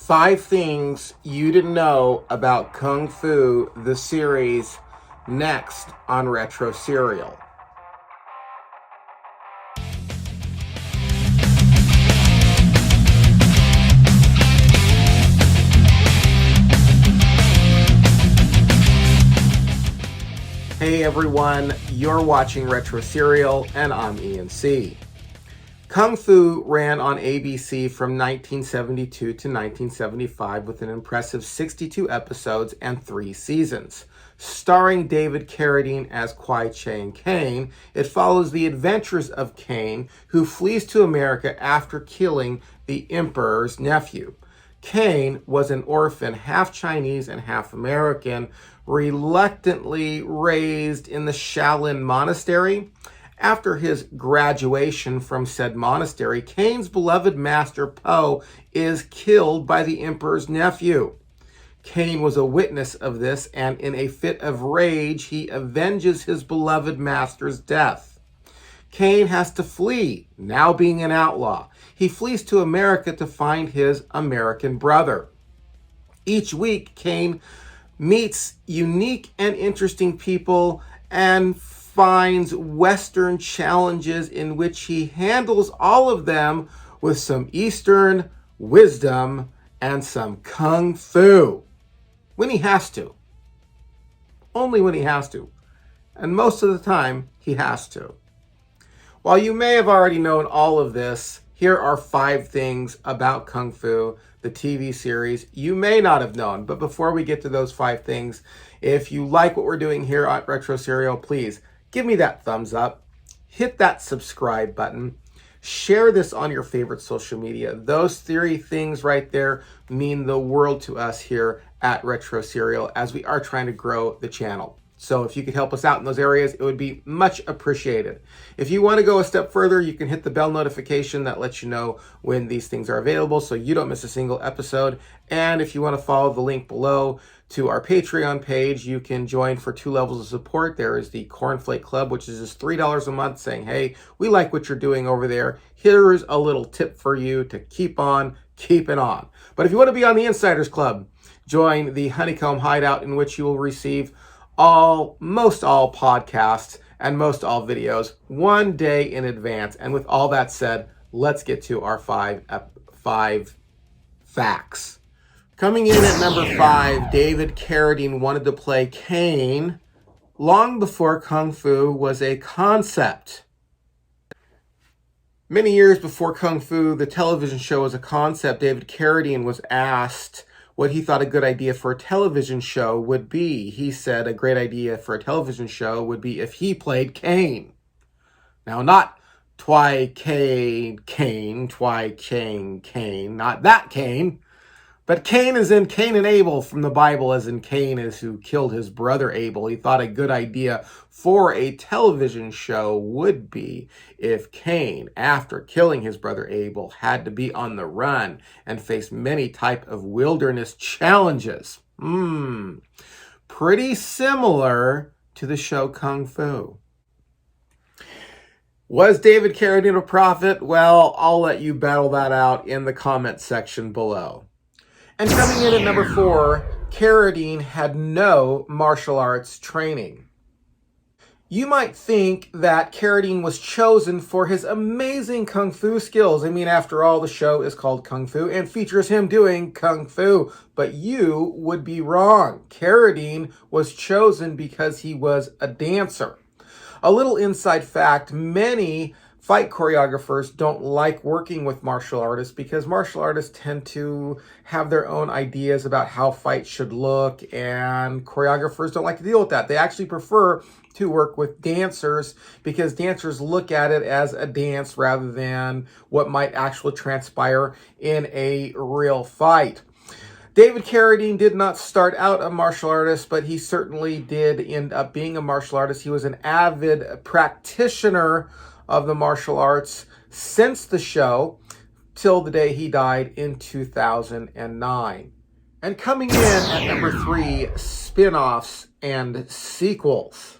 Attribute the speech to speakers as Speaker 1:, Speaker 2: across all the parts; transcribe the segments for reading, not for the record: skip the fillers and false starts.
Speaker 1: 5 things you didn't know about Kung Fu, the series, next on Retro Serial. Hey everyone, you're watching Retro Serial and I'm Ian C. Kung Fu ran on ABC from 1972 to 1975 with an impressive 62 episodes and 3 seasons. Starring David Carradine as Kwai Chang Caine, it follows the adventures of Caine, who flees to America after killing the Emperor's nephew. Caine was an orphan, half Chinese and half American, reluctantly raised in the Shaolin Monastery. After his graduation from said monastery, Caine's beloved master Po is killed by the emperor's nephew. Caine was a witness of this, and in a fit of rage, he avenges his beloved master's death. Caine has to flee, now being an outlaw. He flees to America to find his American brother. Each week, Caine meets unique and interesting people and finds Western challenges in which he handles all of them with some Eastern wisdom and some Kung Fu. When he has to. Only when he has to. And most of the time, he has to. While you may have already known all of this, here are 5 things about Kung Fu, the TV series, you may not have known. But before we get to those 5 things, if you like what we're doing here at Retro Serial, please give me that thumbs up, hit that subscribe button, share this on your favorite social media. Those 3 things right there mean the world to us here at Retro Serial as we are trying to grow the channel. So if you could help us out in those areas, it would be much appreciated. If you want to go a step further, you can hit the bell notification that lets you know when these things are available so you don't miss a single episode. And if you want to follow the link below to our Patreon page, you can join for 2 levels of support. There is the Cornflake Club, which is just $3 a month, saying, hey, we like what you're doing over there. Here's a little tip for you to keep on keeping on. But if you want to be on the Insiders Club, join the Honeycomb Hideout, in which you will receive most all podcasts and most all videos 1 day in advance. And with all that said, let's get to our 5 facts. Coming in at number 5, David Carradine wanted to play Caine long before Kung Fu was a concept. Many years before Kung Fu, the television show, was a concept, David Carradine was asked what he thought a good idea for a television show would be. He said a great idea for a television show would be if he played Caine. Now, not Kwai Chang Caine, not that Caine, but Cain as in Cain and Abel from the Bible, as in Cain is who killed his brother Abel. He thought a good idea for a television show would be if Cain, after killing his brother Abel, had to be on the run and face many type of wilderness challenges. Pretty similar to the show Kung Fu. Was David Carradine a prophet? Well, I'll let you battle that out in the comment section below. And coming in at number 4, Carradine had no martial arts training. You might think that Carradine was chosen for his amazing Kung Fu skills. I mean, after all, the show is called Kung Fu and features him doing Kung Fu. But you would be wrong. Carradine was chosen because he was a dancer. A little inside fact, many fight choreographers don't like working with martial artists because martial artists tend to have their own ideas about how fights should look, and choreographers don't like to deal with that. They actually prefer to work with dancers because dancers look at it as a dance rather than what might actually transpire in a real fight. David Carradine did not start out a martial artist, but he certainly did end up being a martial artist. He was an avid practitioner of the martial arts since the show till the day he died in 2009. And coming in at number 3, Spinoffs and Sequels.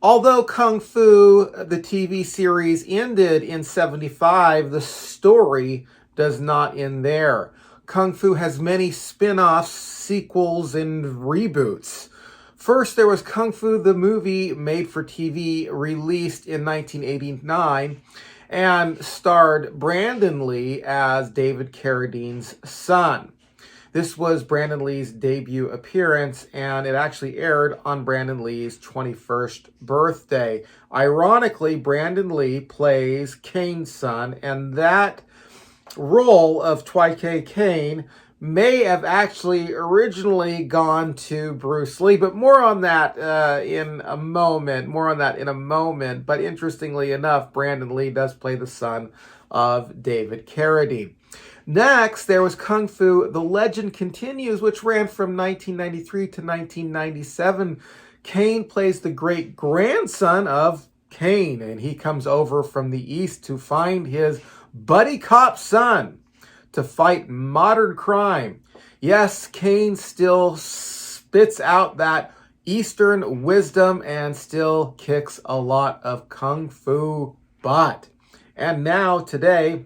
Speaker 1: Although Kung Fu, the TV series, ended in 75, the story does not end there. Kung Fu has many spin-offs, sequels, and reboots. First, there was Kung Fu the movie, made for TV, released in 1989, and starred Brandon Lee as David Carradine's son. This was Brandon Lee's debut appearance, and it actually aired on Brandon Lee's 21st birthday. Ironically, Brandon Lee plays Kane's son, and that role of Twi-K Kane may have actually originally gone to Bruce Lee, but more on that in a moment. But interestingly enough, Brandon Lee does play the son of David Carradine. Next, there was Kung Fu The Legend Continues, which ran from 1993 to 1997. Kane plays the great-grandson of Kane, and he comes over from the East to find his buddy cop son to fight modern crime. Yes, Kane still spits out that Eastern wisdom and still kicks a lot of Kung Fu butt. And now, today,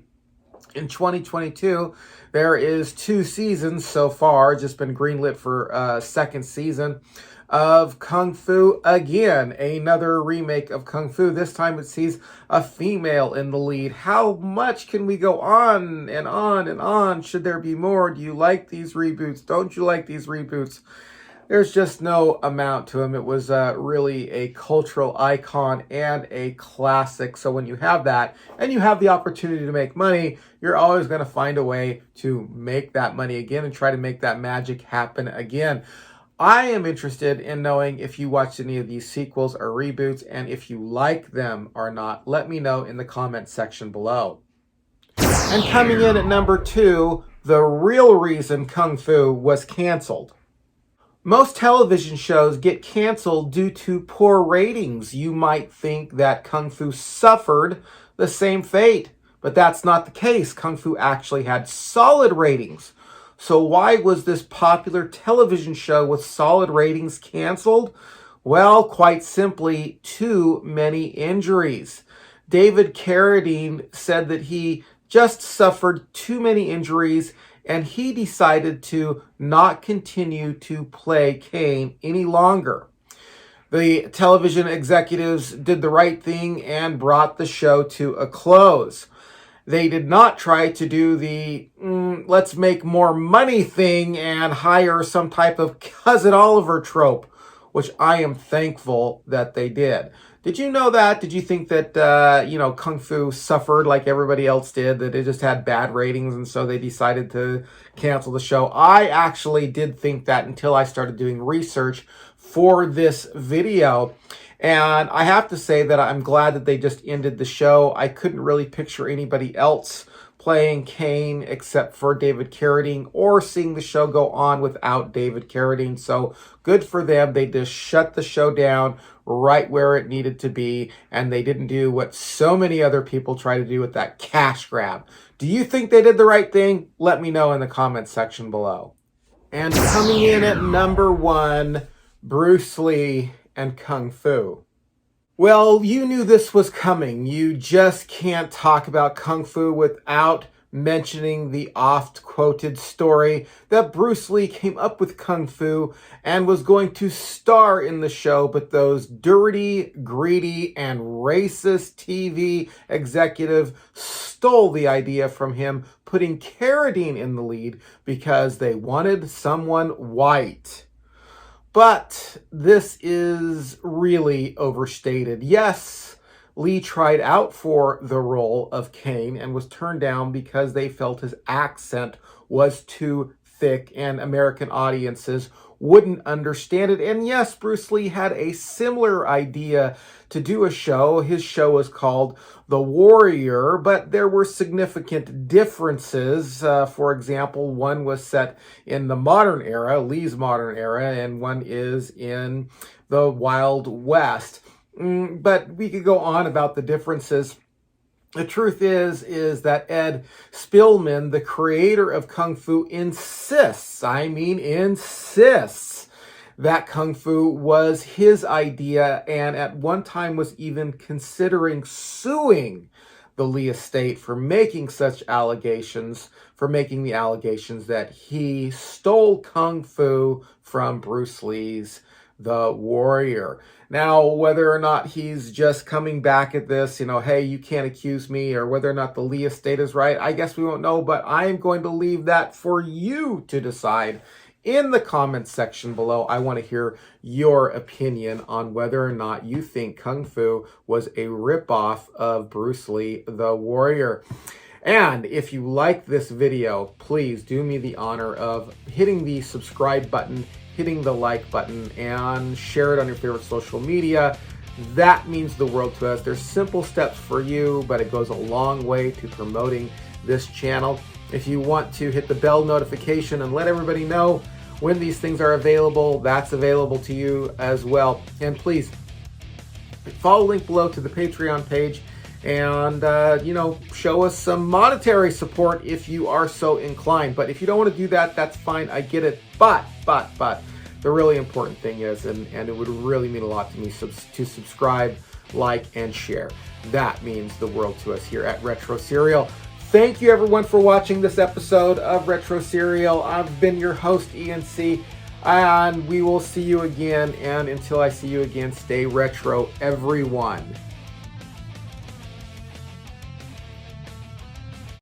Speaker 1: in 2022, there is 2 seasons so far, just been greenlit for a second season of Kung Fu again, another remake of Kung Fu. This time it sees a female in the lead. How much can we go on and on and on? Should there be more? Do you like these reboots? Don't you like these reboots? There's just no amount to them. It was really a cultural icon and a classic. So when you have that and you have the opportunity to make money, you're always going to find a way to make that money again and try to make that magic happen again. I am interested in knowing if you watched any of these sequels or reboots, and if you like them or not. Let me know in the comment section below. And coming in at number 2, the real reason Kung Fu was canceled. Most television shows get canceled due to poor ratings. You might think that Kung Fu suffered the same fate, but that's not the case. Kung Fu actually had solid ratings. So why was this popular television show with solid ratings canceled? Well, quite simply, too many injuries. David Carradine said that he just suffered too many injuries, and he decided to not continue to play Kane any longer. The television executives did the right thing and brought the show to a close. They did not try to do the let's make more money thing and hire some type of Cousin Oliver trope, which I am thankful that they did. Did you know that? Did you think that, Kung Fu suffered like everybody else did, that it just had bad ratings and so they decided to cancel the show? I actually did think that until I started doing research for this video. And I have to say that I'm glad that they just ended the show. I couldn't really picture anybody else playing Kane except for David Carradine, or seeing the show go on without David Carradine. So good for them. They just shut the show down right where it needed to be, and they didn't do what so many other people try to do with that cash grab. Do you think they did the right thing? Let me know in the comments section below. And coming in at number 1, Bruce Lee and Kung Fu. Well, you knew this was coming. You just can't talk about Kung Fu without mentioning the oft-quoted story that Bruce Lee came up with Kung Fu and was going to star in the show, but those dirty, greedy, and racist TV executives stole the idea from him, putting Carradine in the lead because they wanted someone white. But this is really overstated. Yes, Lee tried out for the role of Kane and was turned down because they felt his accent was too thick and American audiences wouldn't understand it. And yes, Bruce Lee had a similar idea to do a show. His show was called The Warrior, but there were significant differences. For example, one was set in the modern era, Lee's modern era, and one is in the Wild West. But we could go on about the differences. The truth is that Ed Spielman, the creator of Kung Fu, insists that Kung Fu was his idea, and at one time was even considering suing the Lee estate for making such allegations for making the allegations that he stole Kung Fu from Bruce Lee's The Warrior. Now, whether or not he's just coming back at this, hey, you can't accuse me, or whether or not the Lee estate is right, I guess we won't know, but I am going to leave that for you to decide in the comments section below. I want to hear your opinion on whether or not you think Kung Fu was a ripoff of Bruce Lee, The Warrior. And if you like this video, please do me the honor of hitting the subscribe button, hitting the like button, and share it on your favorite social media. That means the world to us. There's simple steps for you, but it goes a long way to promoting this channel. If you want to hit the bell notification and let everybody know when these things are available, that's available to you as well. And please follow the link below to the Patreon page, and show us some monetary support if you are so inclined. But if you don't want to do that, that's fine. I get it. But the really important thing is, and it would really mean a lot to me, to subscribe, like, and share. That means the world to us here at Retro Serial. Thank you, everyone, for watching this episode of Retro Serial. I've been your host, Ian C., and we will see you again. And until I see you again, stay retro, everyone.